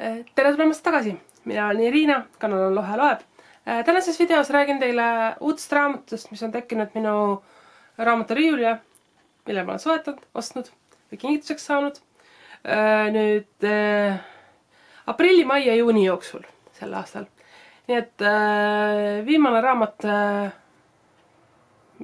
Tere tulemast tagasi! Mina olen Irina, kanal on Lohe loeb. Tänases videos räägin teile uudest raamatust, mis on tekkinud minu raamaturiiulile, mille ma olen soetanud, ostnud või kingituseks saanud. Nüüd aprilli, mai ja juuni jooksul sel aastal. Nii et viimane raamat,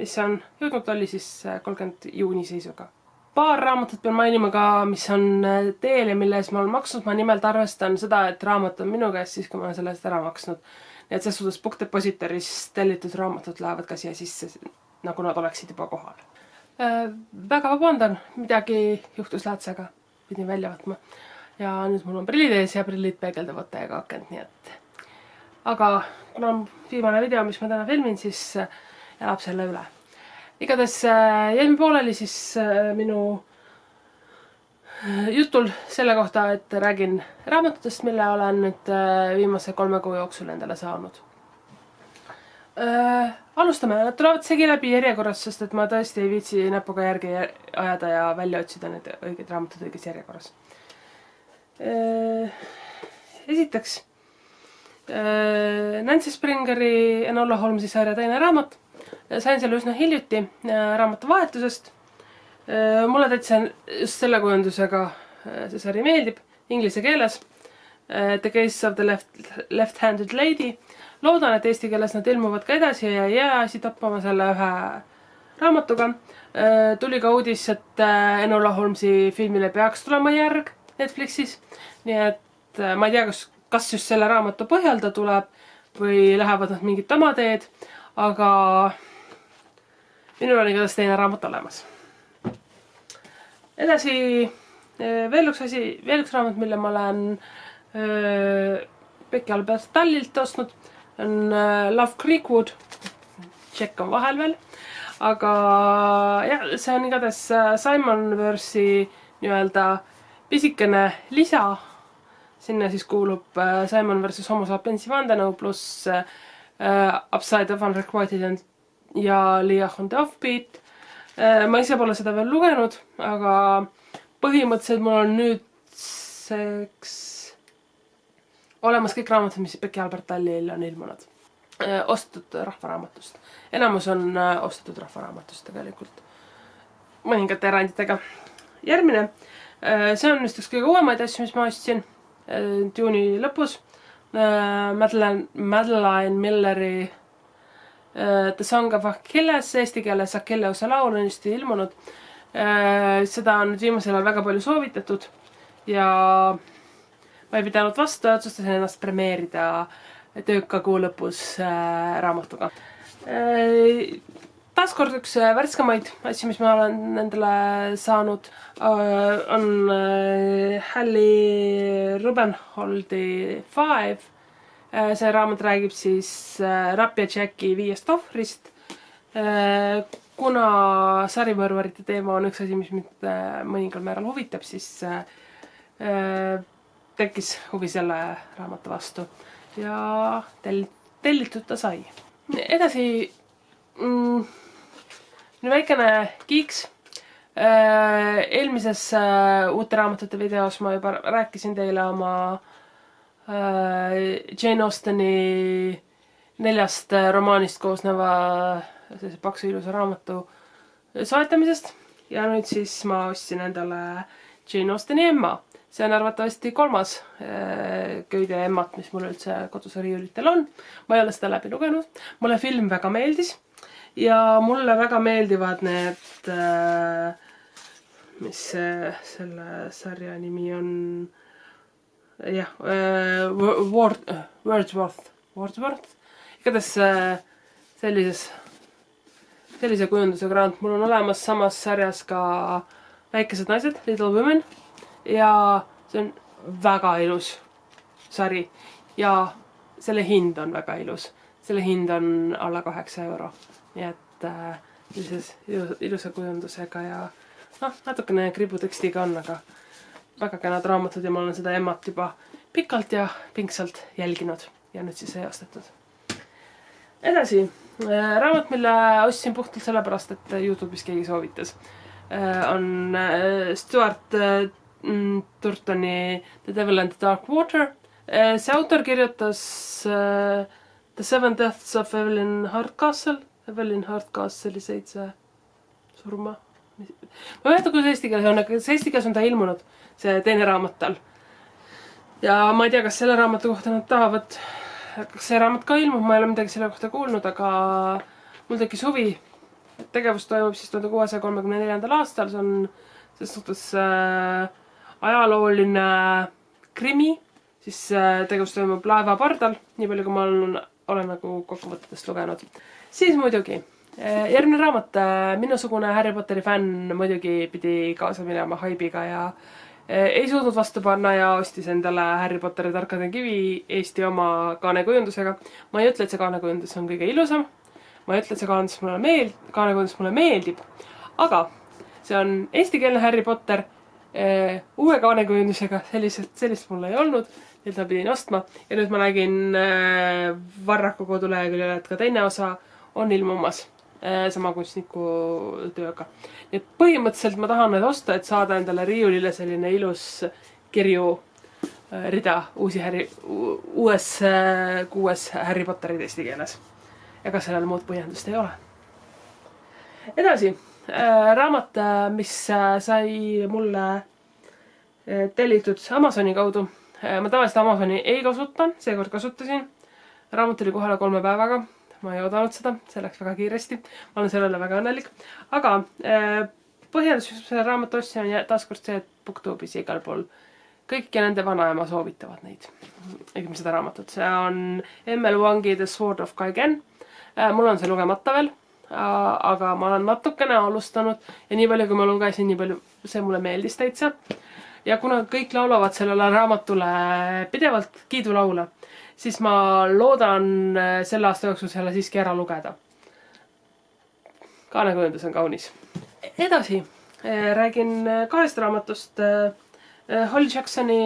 mis on jõudnud, oli siis 30 juuni seisuga. Paar raamatut pean mainima ka, mis on teel ja mille ees ma olen maksnud. Ma nimelt arvestan seda, et raamat on minu käest siis, kui ma olen selle eest ära maksnud. Nii et selles suhtes Book Depositoris tellitud raamatud lähevad ka siia sisse, nagu nad oleksid juba kohal. Väga vabandan, midagi juhtus läätsega, pidin välja võtma. Ja nüüd mul on prillid ees ja prillid peegeldavad täiega akent, nii et... Aga kuna on viimane video, mis ma täna filmin, siis elab selle üle. Igatahes jäime pooleli siis minu jutul selle kohta, et räägin raamatutest, mille olen nüüd viimase 3 kuu jooksul endale saanud. Alustame, nad tulevad segi läbi järjekorras, sest et ma tõesti ei viitsi näpuga järgi ajada ja välja otsida need õiged raamatud õiges järjekorras. Esiteks, Nancy Springeri Enola Holmesi sarja teine raamat. Sain selle üsna hiljuti raamatuvahetusest. Mulle täitsa just selle kujundusega see sari meeldib, inglise keeles. The Case of the Left-Handed Lady. Loodan, et eesti keeles nad ilmuvad ka edasi ja jääsi tappama selle ühe raamatuga. Tuli ka uudis, et Enola Holmesi filmile peaks tulema järg Netflixis. Nii et ma ei tea, kas just selle raamatu põhjal ta tuleb või lähevad nad mingit oma teed, aga minul on igatahes teine raamat olemas. Edasi veel üks raamat, mille ma olen Becky Albert Tallilt ostnud, on Love Creekwood. Check on vahel veel. Aga jah, see on igatahes Simon Versi nii-öelda pisikene lisa. Sinna siis kuulub Simon versus Homo sapiensi vandenõu pluss Upside of Unrequited ja Leah on the Offbeat. Ma ise pole seda veel lugenud, aga põhimõtteliselt mul on nüüdseks olemas kõik raamatud, mis Becky Albert Tallil on ilmunud. Ostetud rahvaraamatust. Enamus on ostetud rahvaraamatust tegelikult. Mõningate eranditega. Järgmine. See on vist üks kõige uuemaid asju, mis ma ostsin juuni lõpus. Madeline Milleri The Song of Achilles, eesti keeles Achilleuse laul on just ilmunud. Seda on viimasel ajal väga palju soovitatud ja ma ei pidanud vastu ja otsustasin ennast premeerida tööka kuu lõpus raamatuga. Taaskord üks värskemaid asju, mis ma olen endale saanud, on Hallie Rubenholdi 5. See raamat räägib siis Rapja Jacki 5 ohvrist. Kuna sarimõrvarite teema on üks asi, mis mind mõningal määral huvitab, siis tekkis huvi selle raamatu vastu ja tellitud ta sai. Edasi väikene kiiks. Eelmises uute raamatute videos ma juba rääkisin teile oma Jane Austeni 4 romaanist koosneva paksu ilusa raamatu soetamisest ja nüüd siis ma ostsin endale Jane Austeni Emma. See on arvatavasti 3. köide emmat, mis mul üldse kodus riiulitel on. Ma ei ole seda läbi lugenud. Mulle film väga meeldis ja mulle väga meeldivad need, mis selle sarja nimi on, jah, Wordsworth. Igatahes sellise kujundusega raamat. Mul on olemas samas sarjas ka Väikesed naised, Little Women. Ja see on väga ilus sari ja selle hind on väga ilus. Selle hind on alla 8 €. Nii et ilusa kujundusega ja natukene kributekstiga on, aga väga kenad raamatud ja ma olen seda emmat juba pikalt ja pingsalt jälginud ja nüüd siis ei ostetud. Edasi, raamat, mille ostsin puhtalt sellepärast, et YouTube'is keegi soovitas, on Stuart Turtoni The Devil and the Dark Water. See autor kirjutas The Seven Deaths of Evelyn Hardcastle. Evelyn Hardcastle'i 7 surma. Ma ei mäleta, kuidas eesti keeles on, aga eesti keeles on ta ilmunud, see teine raamat tal. Ja ma ei tea, kas selle raamatu kohta nad tahavad, kas see raamat ka ilmub, ma ei ole midagi selle kohta kuulnud, aga mul tekkis huvi. Tegevus toimub siis 1634. aastal, see on selles suhtes ajalooline krimi, siis tegevus toimub laeva pardal, nii palju kui ma olen nagu kokkuvõtetest lugenud. Siis muidugi, järgmine raamat, minusugune Harry Potteri fänn muidugi pidi kaasa minema haibiga ja ei suutnud vastu panna ja ostis endale Harry Potteri tarkade kivi Eesti oma kaanekujundusega. Ma ei ütle, et see kaanekujundus on kõige ilusam. Ma ei ütle, et see kaanekujundus mulle meeldib. Aga see on eestikeelne Harry Potter uue kaanekujundusega. Sellist mul ei olnud. Nüüd ma pidin ostma. Ja nüüd ma nägin Varraku koduleheküljel, et ka teine osa on ilmumas sama kunstniku tööga. Nii et põhimõtteliselt ma tahan need osta, et saada endale riiulile selline ilus kirju rida uues 6 Harry Potterid eesti keeles. Ega sellel muud põhjendust ei ole. Edasi, raamat, mis sai mulle tellitud Amazoni kaudu. Ma tavaliselt Amazoni ei kasuta, seekord kasutasin. Raamat oli kohale 3 päevaga. Ma ei oodanud seda, see läks väga kiiresti. Ma olen sellele väga õnnelik. Aga põhjendus, mis selle raamat ostsin, on taaskord see, et BookTube'is igal pool kõik ja nende vanaema soovitavad neid. Õigem seda raamatut. See on M.L. Wangi The Sword of Kaigen. Mul on see lugemata veel, aga ma olen natukene alustanud ja nii palju, kui ma lugesin, nii palju see mulle meeldis täitsa. Ja kuna kõik laulavad sellele raamatule pidevalt kiidulaule, siis ma loodan selle aasta jooksul selle siiski ära lugeda. Kaanekujundus on kaunis. Edasi räägin 2 raamatust. Holly Jacksoni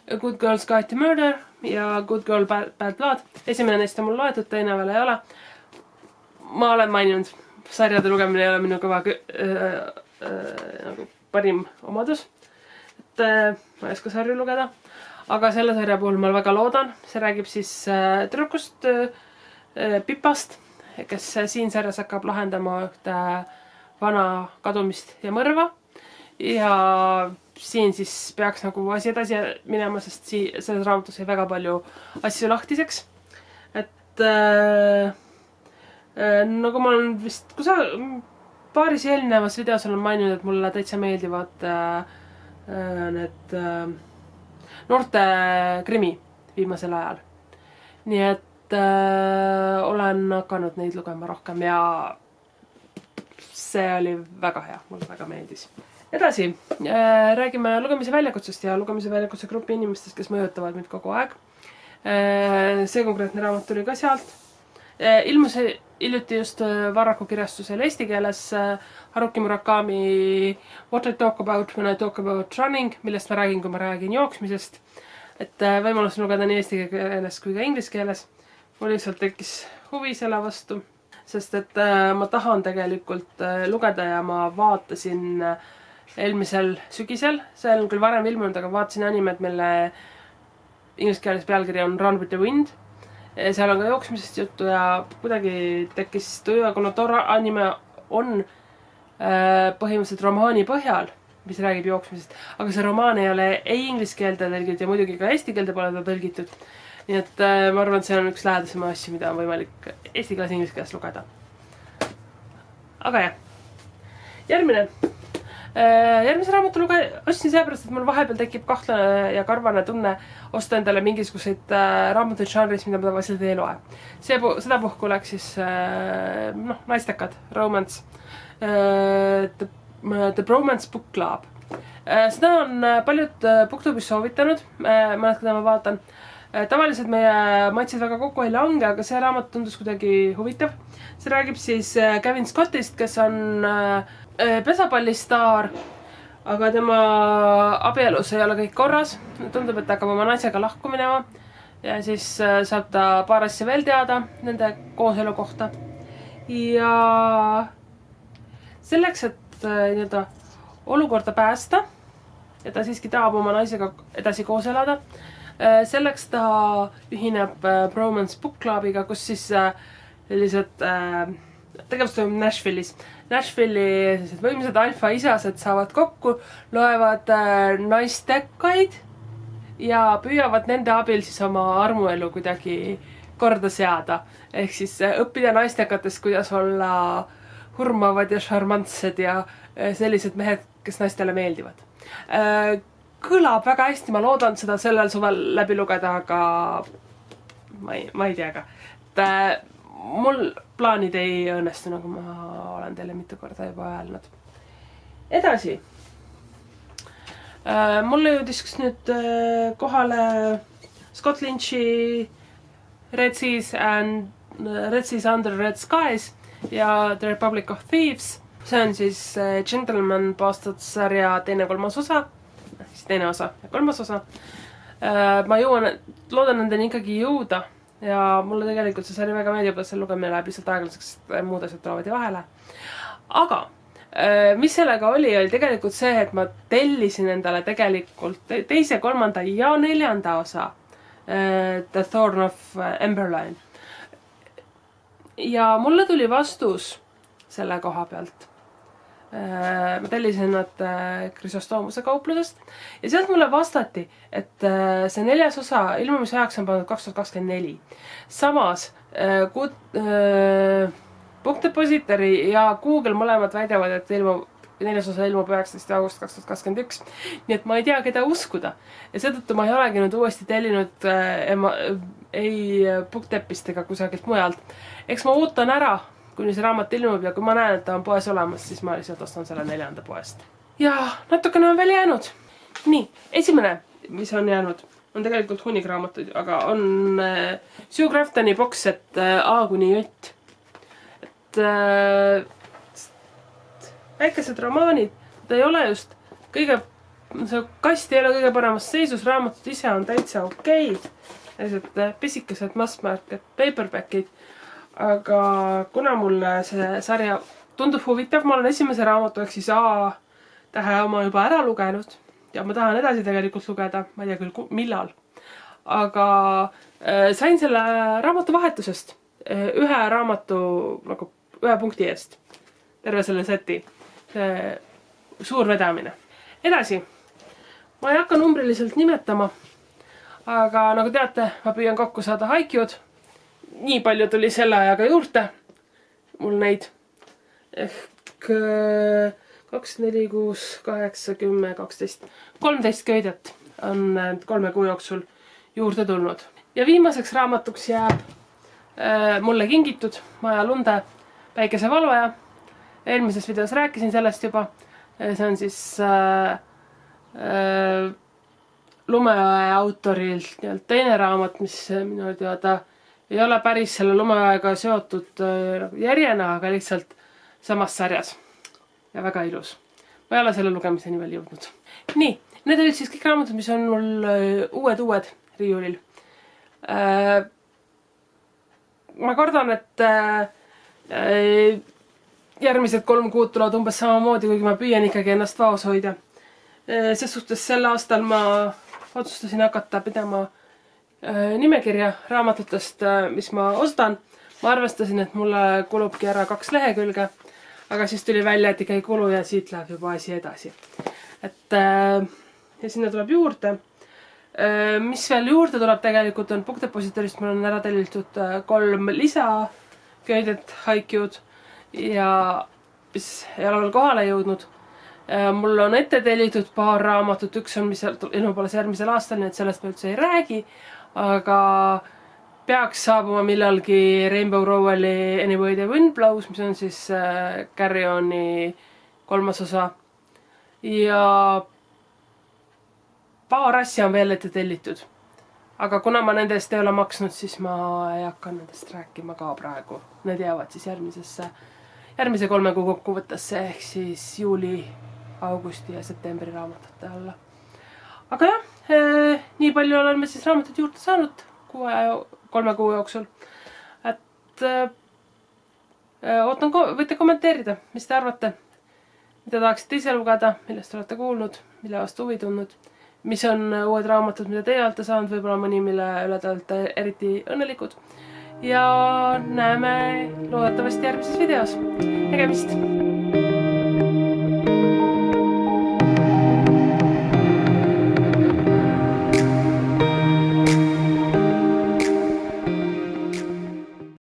A Good Girl's Guide to Murder ja Good Girl Bad Blood. Esimene neist on mul loetud, teine veel ei ole. Ma olen maininud, sarjade lugemine ei ole minu kõva nagu parim omadus. Et ma ei oska sarju lugeda. Aga selle sarja puhul ma väga loodan. See räägib siis tüdrukust Pipast, kes siin sarjas hakkab lahendama ühte vana kadumist ja mõrva. Ja siin siis peaks nagu asi edasi minema, sest selles raamatus sai väga palju asju lahtiseks. Et nagu ma olen vist paaris eelnevas videos olen maininud, et mulle täitsa meeldivad need noorte krimi viimasel ajal. Nii et olen hakanud neid lugema rohkem ja see oli väga hea, mulle väga meeldis. Edasi, räägime lugemise väljakutsest ja lugemise väljakutse grupi inimestest, kes mõjutavad mind kogu aeg. See konkreetne raamat tuli ka sealt. Ilmus hiljuti just Varraku kirjastusel eesti keeles Haruki Murakami What I Talk About When I Talk About Running, millest ma räägin, kui ma räägin jooksmisest. Et võimalus lugeda nii eesti keeles kui ka inglise keeles. Mul lihtsalt tekkis huvi selle vastu, sest et ma tahan tegelikult lugeda ja ma vaatasin eelmisel sügisel. See on küll varem ilmunud, aga vaatasin animet, mille inglise keeles pealkiri on Run with the Wind. Seal on ka jooksmisest juttu ja kuidagi tekkis tuju, kuna too anime on põhimõtteliselt romaani põhjal, mis räägib jooksmisest. Aga see romaan ei ole ei inglise keelde tõlgitud ja muidugi ka eesti keelde pole ta tõlgitud. Nii et ma arvan, et see on üks lähedasema asju, mida on võimalik eesti keeles ja inglise keeles lugeda. Aga jah, järgmise raamatu ostsin seepärast, et mul vahepeal tekib kahtlane ja karvane tunne osta endale mingisuguseid raamatuid žanris, mida ma tavaliselt ei loe. Seda puhku oleks siis naistekad, romance, The Bromance Book Club. Seda on paljud BookTube'is soovitanud, mõned, keda ma vaatan. Tavaliselt meie maitsid väga kokku ei lange, aga see raamat tundus kuidagi huvitav. See räägib siis Gavin Scottist, kes on pesapallistaar, aga tema abielus ei ole kõik korras. Tundub, et hakkab oma naisega lahku minema ja siis saab ta paar asja veel teada nende kooselu kohta. Ja selleks, et olukorda päästa, ja ta siiski tahab oma naisega edasi koos elada. Selleks ta ühineb Bromance Book Clubiga, kus siis sellised tegevus toimub Nashville'is. Nashville'i sellised võimsad alfa-isased saavad kokku, loevad naistekkaid ja püüavad nende abil siis oma armuelu kuidagi korda seada. Ehk siis õppida naistekatest, kuidas olla hurmavad ja šarmantsed ja sellised mehed, kes naistele meeldivad. Kõlab väga hästi, ma loodan seda sellel suvel läbi lugeda, aga ma ei tea ka. Mul plaanid ei õnnestu, nagu ma olen teile mitu korda juba öelnud. Edasi. Mulle jõudis nüüd kohale Scott Lynch'i Red Seas Under Red Skies ja The Republic of Thieves. See on siis Gentleman Bastards sarja teine-kolmas osa. Teine osa ja kolmas osa. Ma loodan nendeni ikkagi jõuda ja mulle tegelikult see sari väga meeldib, et see lugemine läheb lihtsalt aeglaseks, muud asjad tulevad ja vahele. Aga mis sellega oli tegelikult see, et ma tellisin endale tegelikult teise, kolmanda ja neljanda osa The Thorn of Emberline. Ja mulle tuli vastus selle koha pealt. Ma tellisin nad Chrysostoomuse kauplusest ja sealt mulle vastati, et see neljas osa ilmumise ajaks on pandud 2024. Samas Book Depository ja Google mõlemad väidavad, et neljas osa ilmub 19. august 2021. Nii et ma ei tea, keda uskuda. Ja seetõttu ma ei olegi nüüd uuesti tellinud ei BookTepist ega kusagilt mujalt. Eks ma ootan ära, kuni see raamat ilmub ja kui ma näen, et ta on poes olemas, siis ma lihtsalt ostan selle neljanda poest. Ja natukene on veel jäänud. Nii, esimene, mis on jäänud, on tegelikult hunnik raamatuid, aga on Sue Craftoni boxset A kuni J. Väikesed romaanid, ta ei ole just kõige, see kast ei ole kõige paremas seisus, raamatud ise on täitsa okei. Sellised pisikesed massmärked, paperbackid. Aga kuna mulle see sarja tundub huvitav, ma olen esimese raamatu ehk siis A-tähe oma juba ära lugenud ja ma tahan edasi tegelikult lugeda, ma ei tea küll millal. Aga sain selle raamatu vahetusest ühe raamatu nagu ühe punkti eest. Terve selle seti. Suur vedamine. Edasi. Ma ei hakka numbriliselt nimetama, aga nagu teate, ma püüan kokku saada Haikyud. Nii palju tuli selle ajaga juurde mul neid. Ehk 2, 4, 6, 8, 10, 12, 13 köidet on 3 kuu jooksul juurde tulnud. Ja viimaseks raamatuks jääb mulle kingitud Maja Lunde Päikesevalvaja. Eelmises videos rääkisin sellest juba. See on siis Lumeae autorilt teine raamat, mis minu teada ei ole päris selle Lumeaega seotud järjena, aga lihtsalt samas sarjas. Ja väga ilus. Ma ei ole selle lugemiseni veel jõudnud. Nii, need olid siis kõik raamatud, mis on mul uued riiulil. Ma kardan, et järgmised 3 kuud tulevad umbes samamoodi, kuigi ma püüan ikkagi ennast vaos hoida. Ses suhtes sel aastal ma otsustasin hakata pidama nimekirja raamatutest, mis ma ostan. Ma arvestasin, et mulle kulubki ära 2 lehekülge, aga siis tuli välja, et ikka ei kulu ja siit läheb juba asi edasi. Ja sinna tuleb juurde. Mis veel juurde tuleb tegelikult on Book Depositorist, mul on ära tellitud 3 lisaköidet Haikyud ja mis ei ole veel kohale jõudnud. Mul on ette tellitud paar raamatut, üks on, mis ilmub alles järgmisel aastal, nii et sellest ma üldse ei räägi, aga peaks saabuma millalgi Rainbow Rowelli Anyway the Wind Blows, mis on siis Carry-Oni 3. osa. Ja paar asja on veel ette tellitud. Aga kuna ma nendest ei ole maksnud, siis ma ei hakka nendest rääkima ka praegu. Need jäävad siis järgmise 3 kuu kokkuvõttesse ehk siis juuli, augusti ja septembri raamatute alla. Aga jah, nii palju oleme siis raamatut juurde saanud 3 kuu jooksul. Ootan, võite kommenteerida, mis te arvate. mida tahaksite ise lugeda, millest olete kuulnud, mille vastu huvi tundnud, mis on uued raamatud, mida teie olete saanud, võib-olla mõni, mille üle te olete eriti õnnelikud. Ja näeme loodetavasti järgmises videos. Nägemist!